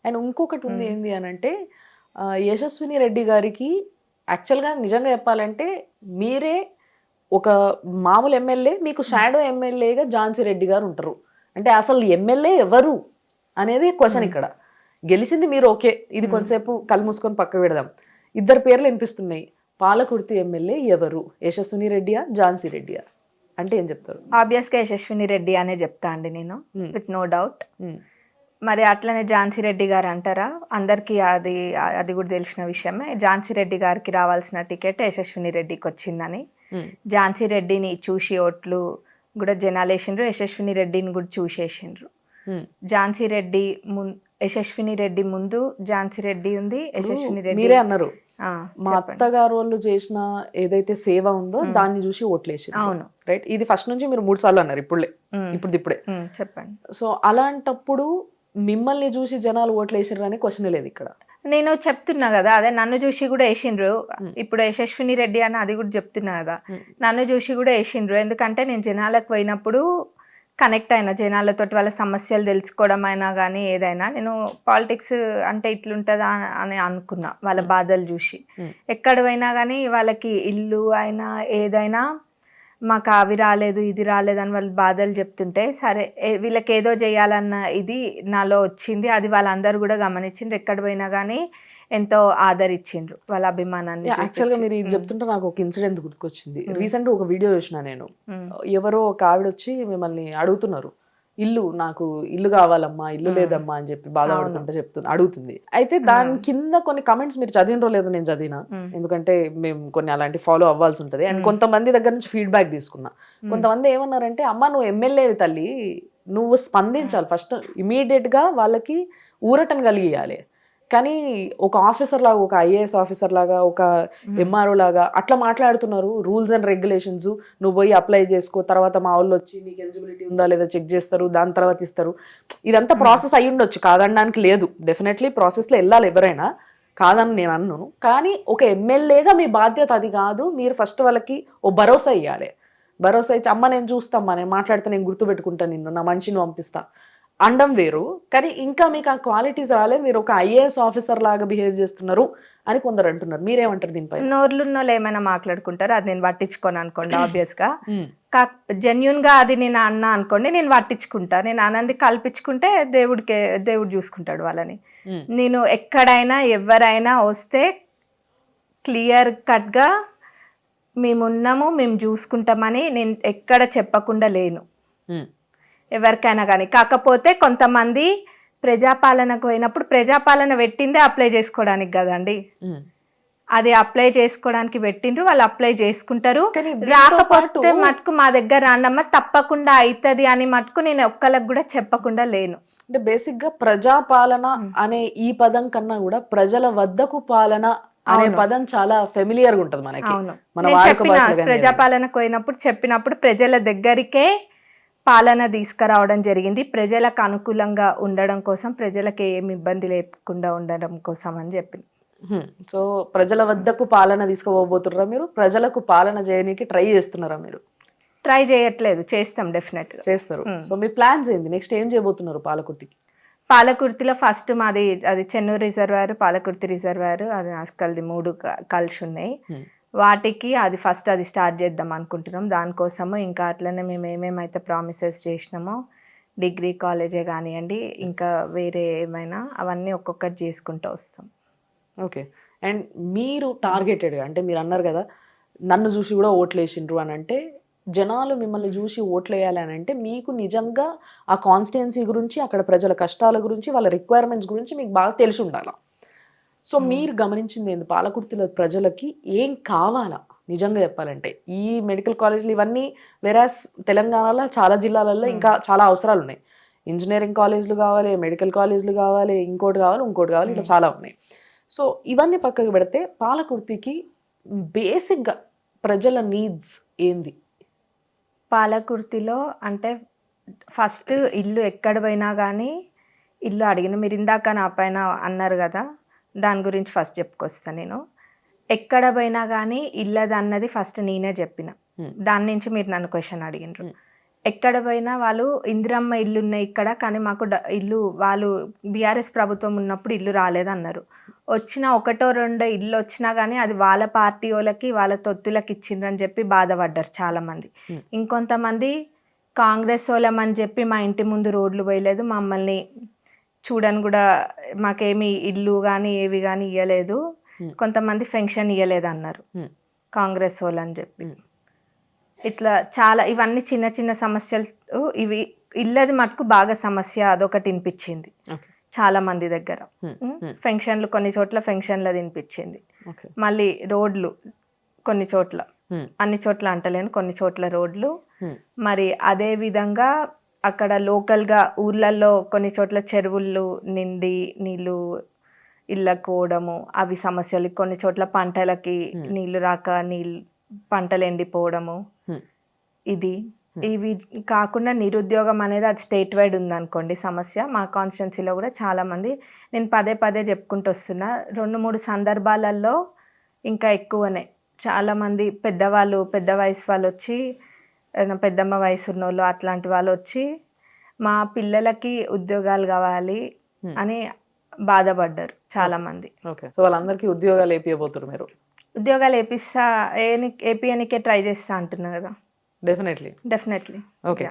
And ఇంకొకటి ఉంది ఏంది అని అంటే యశస్విని రెడ్డి గారికి యాక్చువల్గా నిజంగా చెప్పాలంటే మీరే ఒక మామూలు ఎమ్మెల్యే, మీకు షాడో ఎమ్మెల్యేగా ఝాన్సీ రెడ్డి గారు ఉంటారు. అంటే అసలు ఎమ్మెల్యే ఎవరు అనేది క్వశ్చన్ ఇక్కడ. గెలిచింది మీరు, ఓకే, ఇది కొంతసేపు కళ్ళు మూసుకొని పక్క పెడదాం. ఇద్దరు పేర్లు వినిపిస్తున్నాయి. పాలకుర్తి ఎమ్మెల్యే ఎవరు, యశస్విని రెడ్డియా ఝాన్సీ రెడ్డియా అంటే ఏం చెప్తారు? ఆబ్వియస్గా యశస్విని రెడ్డి అనే చెప్తా అండి నేను, విత్ నో డౌట్. మరి అట్లనే ఝాన్సీ రెడ్డి గారు అంటారా? అందరికీ అది కూడా తెలిసిన విషయమే. ఝాన్సీ రెడ్డి గారికి రావాల్సిన టికెట్ యశస్విని రెడ్డికి వచ్చిందని. ఝాన్సీ రెడ్డిని చూసి ఓట్లు కూడా జనాలు వేసిండ్రు, యశస్విని రెడ్డిని కూడా చూసేసిండ్రు. ఝాన్సీ రెడ్డి యశస్విని రెడ్డి ముందు ఝాన్సీ రెడ్డి ఉంది, యశస్విని రెడ్డి. మీరే అన్నారు మా అత్తగారు వాళ్ళు చేసిన ఏదైతే సేవ ఉందో దాన్ని చూసి ఓట్లేసి. అవును, రైట్. ఇది ఫస్ట్ నుంచి మీరు 3 సార్లు అన్నారు, ఇప్పుడే చెప్పండి. సో అలాంటప్పుడు మిమ్మల్ని చూసి జనాలు ఓట్లు వేసిర్రు అనే క్వశ్చన్ లేదు ఇక్కడ. నేను చెప్తున్నా కదా, అదే నన్ను చూసి కూడా వేసిండ్రు. ఇప్పుడు యశస్విని రెడ్డి అని అది కూడా చెప్తున్నా కదా, నన్ను చూసి కూడా వేసిండ్రు. ఎందుకంటే నేను జనాలకు పోయినప్పుడు కనెక్ట్ అయినా, జనాలతో వాళ్ళ సమస్యలు తెలుసుకోవడం అయినా కానీ ఏదైనా, నేను పాలిటిక్స్ అంటే ఇట్లుంటుందా అని అనుకున్నా. వాళ్ళ బాధలు చూసి ఎక్కడ పోయినా కానీ వాళ్ళకి ఇల్లు అయినా ఏదైనా మాకు అవి రాలేదు ఇది రాలేదు అని వాళ్ళు బాధలు చెప్తుంటే, సరే వీళ్ళకి ఏదో చేయాలన్న ఇది నాలో వచ్చింది. అది వాళ్ళందరూ కూడా గమనించిండ్రు. ఎక్కడ పోయినా కానీ ఎంతో ఆదరించిండ్రు, వాళ్ళ అభిమానాన్ని. యాక్చువల్గా మీరు ఇది చెప్తుంటే నాకు ఒక ఇన్సిడెంట్ గుర్తుకొచ్చింది. రీసెంట్గా ఒక వీడియో చూసిన నేను. ఎవరో ఒక ఆవిడ వచ్చి మిమ్మల్ని అడుగుతున్నారు, నాకు ఇల్లు కావాలమ్మా, ఇల్లు లేదమ్మా అని చెప్పి బాధపడుతుంటే అడుగుతుంది. అయితే దాని కింద కొన్ని కమెంట్స్ మీరు చదివినరో లేదో నేను చదివినా, ఎందుకంటే మేము కొన్ని అలాంటి ఫాలో అవ్వాల్సి ఉంటుంది. అండ్ కొంతమంది దగ్గర నుంచి ఫీడ్బ్యాక్ తీసుకున్నా. కొంతమంది ఏమన్నారంటే, అమ్మ నువ్వు ఎమ్మెల్యే తల్లి, నువ్వు స్పందించాలి ఫస్ట్, ఇమీడియట్ గా వాళ్ళకి ఊరటం కలిగియాలి. కానీ ఒక ఆఫీసర్ లాగా, ఒక ఐఏఎస్ ఆఫీసర్ లాగా, ఒక ఎంఆర్ఓ లాగా అట్లా మాట్లాడుతున్నారు. రూల్స్ అండ్ రెగ్యులేషన్స్ నువ్వు పోయి అప్లై చేసుకో, తర్వాత మా వాళ్ళు వచ్చి నీకు ఎలిజిబిలిటీ ఉందా లేదా చెక్ చేస్తారు, దాని తర్వాత ఇస్తారు. ఇదంతా ప్రాసెస్ అయ్యి ఉండొచ్చు, కాదనడానికి లేదు. డెఫినెట్లీ ప్రాసెస్లో వెళ్ళాలి ఎవరైనా, కాదని నేను అన్నాను. కానీ ఒక ఎమ్మెల్యేగా మీ బాధ్యత అది కాదు. మీరు ఫస్ట్ వాళ్ళకి ఓ భరోసా ఇవ్వాలి. భరోసా ఇచ్చి, అమ్మ నేను చూస్తామ్మా, నేను మాట్లాడితే నేను గుర్తుపెట్టుకుంటాను నిన్ను, నా మనిషిని పంపిస్తా అండం వేరు. కానీ ఇంకా మీకు ఆ క్వాలిటీస్ రాలేదు, మీరు ఒక ఐఏఎస్ ఆఫీసర్ లాగా బిహేవ్ చేస్తున్నారు అని కొందరు అంటున్నారు. మీరేమంటారు దీనిపై? నోర్లున్న వాళ్ళు ఏమైనా మాట్లాడుకుంటారు, అది నేను పట్టించుకోను అనుకోండి. ఆబ్వియస్ గా జెన్యున్ గా అది నేను అన్నా అనుకోండి, నేను పట్టించుకుంటా. నేను ఆనంది కల్పించుకుంటే దేవుడు చూసుకుంటాడు వాళ్ళని. నేను ఎక్కడైనా ఎవరైనా వస్తే క్లియర్ కట్ గా మేమున్నాము, మేము చూసుకుంటామని నేను ఎక్కడ చెప్పకుండా లేను ఎవరికైనా కానీ. కాకపోతే కొంతమంది ప్రజాపాలనకు పోయినప్పుడు, ప్రజాపాలన పెట్టిందే అప్లై చేసుకోవడానికి కదండి, అది అప్లై చేసుకోవడానికి పెట్టిండ్రు, వాళ్ళు అప్లై చేసుకుంటారు. రాకపోతే మటుకు మా దగ్గర రాండమ్మా తప్పకుండా అవుతుంది అని మటుకు నేను ఒక్కళ్ళకి కూడా చెప్పకుండా లేను. అంటే బేసిక్ గా ప్రజాపాలన అనే ఈ పదం కన్నా కూడా ప్రజల వద్దకు పాలన అనే పదం చాలా ఫెమిలియర్ గా ఉంటుంది మనకి. ప్రజాపాలనకు పోయినప్పుడు చెప్పినప్పుడు ప్రజల దగ్గరికే పాలన తీసుకురావడం జరిగింది, ప్రజలకు అనుకూలంగా ఉండడం కోసం, ప్రజలకు ఏమి ఇబ్బంది లేకుండా ఉండడం కోసం అని చెప్పింది. సో ప్రజల వద్దకు పాలన తీసుకుపోబోతున్నారా మీరు? ప్రజలకు పాలన చేయడానికి ట్రై చేస్తున్నారా మీరు? ట్రై చేయట్లేదు, చేస్తాం, డెఫినెట్ గా చేస్తారు. సో మీ ప్లాన్స్ ఏంది, నెక్స్ట్ ఏం చేయబోతున్నారు పాలకుర్తికి? పాలకుర్తిలో ఫస్ట్ మాది అది చెన్నూరు రిజర్వాయర్, పాలకుర్తి రిజర్వాయర్, అది అసలు 3 కలిసి ఉన్నాయి. వాటికి అది ఫస్ట్ అది స్టార్ట్ చేద్దాం అనుకుంటున్నాం. దానికోసము ఇంకా అట్లనే మేము ఏమేమైతే ప్రామిసెస్ చేసినామో, డిగ్రీ కాలేజే కానివ్వండి, ఇంకా వేరే ఏమైనా అవన్నీ ఒక్కొక్కటి చేసుకుంటూ వస్తాం. ఓకే. అండ్ మీరు టార్గెటెడ్గా, అంటే మీరు అన్నారు కదా నన్ను చూసి కూడా ఓట్లు వేసిండ్రు అని, అంటే జనాలు మిమ్మల్ని చూసి ఓట్లు వేయాలి అని అంటే మీకు నిజంగా ఆ కాన్స్టిట్యున్సీ గురించి, అక్కడ ప్రజల కష్టాల గురించి, వాళ్ళ రిక్వైర్మెంట్స్ గురించి మీకు బాగా తెలిసి ఉండాలి. సో మీరు గమనించింది ఏంది, పాలకుర్తిలో ప్రజలకి ఏం కావాలా నిజంగా చెప్పాలంటే? ఈ మెడికల్ కాలేజీలు ఇవన్నీ వెరాస్ తెలంగాణలో చాలా జిల్లాలలో ఇంకా చాలా అవసరాలు ఉన్నాయి. ఇంజనీరింగ్ కాలేజీలు కావాలి, మెడికల్ కాలేజీలు కావాలి, ఇంకోటి కావాలి, ఇట్లా చాలా ఉన్నాయి. సో ఇవన్నీ పక్కకు పెడితే పాలకుర్తికి బేసిక్గా ప్రజల నీడ్స్ ఏంది? పాలకుర్తిలో అంటే ఫస్ట్ ఇల్లు ఎక్కడ పోయినా కానీ ఇల్లు అడిగిన, మీరు ఇందాక నా పైన అన్నారు కదా, దాని గురించి ఫస్ట్ చెప్పుకొస్తాను. నేను ఎక్కడ పోయినా కానీ ఇల్లది అన్నది ఫస్ట్ నేనే చెప్పిన, దాని నుంచి మీరు నన్ను క్వశ్చన్ అడిగినారు. ఎక్కడ పోయినా వాళ్ళు ఇందిరమ్మ ఇల్లు ఉన్నాయి ఇక్కడ, కానీ మాకు ఇల్లు వాళ్ళు బీఆర్ఎస్ ప్రభుత్వం ఉన్నప్పుడు ఇల్లు రాలేదన్నారు. వచ్చిన ఒకటో రెండో ఇల్లు వచ్చినా కానీ అది వాళ్ళ పార్టీ వాళ్ళకి వాళ్ళ తొత్తులకి ఇచ్చిండ్రని చెప్పి బాధపడ్డారు చాలామంది. ఇంకొంతమంది కాంగ్రెస్ వాళ్ళమని చెప్పి మా ఇంటి ముందు రోడ్లు పోయలేదు, మమ్మల్ని చూడని కూడా మాకేమి ఇల్లు కానీ ఏవి కానీ ఇవ్వలేదు, కొంతమంది పెన్షన్ ఇవ్వలేదు అన్నారు కాంగ్రెస్ వాళ్ళు అని చెప్పి. ఇట్లా చాలా ఇవన్నీ చిన్న చిన్న సమస్యలు. ఇవి ఇల్లది మటుకు బాగా సమస్య, అదొకటి వినిపించింది చాలా మంది దగ్గర. పెన్షన్లు కొన్ని చోట్ల పెన్షన్లు వినిపించింది. మళ్ళీ రోడ్లు కొన్ని చోట్ల, అన్ని చోట్ల అంటలేను, కొన్ని చోట్ల రోడ్లు. మరి అదే విధంగా అక్కడ లోకల్గా ఊర్లలో కొన్ని చోట్ల చెరువులు నిండి నీళ్ళు ఇళ్ళకు పోవడము, అవి సమస్యలు. కొన్ని చోట్ల పంటలకి నీళ్లు రాక పంటలు ఎండిపోవడము. ఇవి కాకుండా నిరుద్యోగం అనేది అది స్టేట్ వైడ్ ఉందనుకోండి సమస్య. మా కాన్స్టిట్యున్సీలో కూడా చాలామంది, నేను పదే పదే చెప్పుకుంటూ వస్తున్నా, 2-3 సందర్భాలలో ఇంకా ఎక్కువనే చాలామంది పెద్దవాళ్ళు, పెద్ద వయసు వాళ్ళు వచ్చి, పెద్దమ్మ వయసు ఉన్న వాళ్ళు అట్లాంటి వాళ్ళు వచ్చి మా పిల్లలకి ఉద్యోగాలు కావాలి అని బాధపడ్డారు చాలామంది. సో వాళ్ళందరికీ ఉద్యోగాలు వేపియబోతున్నారు మీరు? ఉద్యోగాలు ఏపీఎనికే ట్రై చేస్తా అంటున్నా కదా. డెఫినెట్లీ. ఓకే.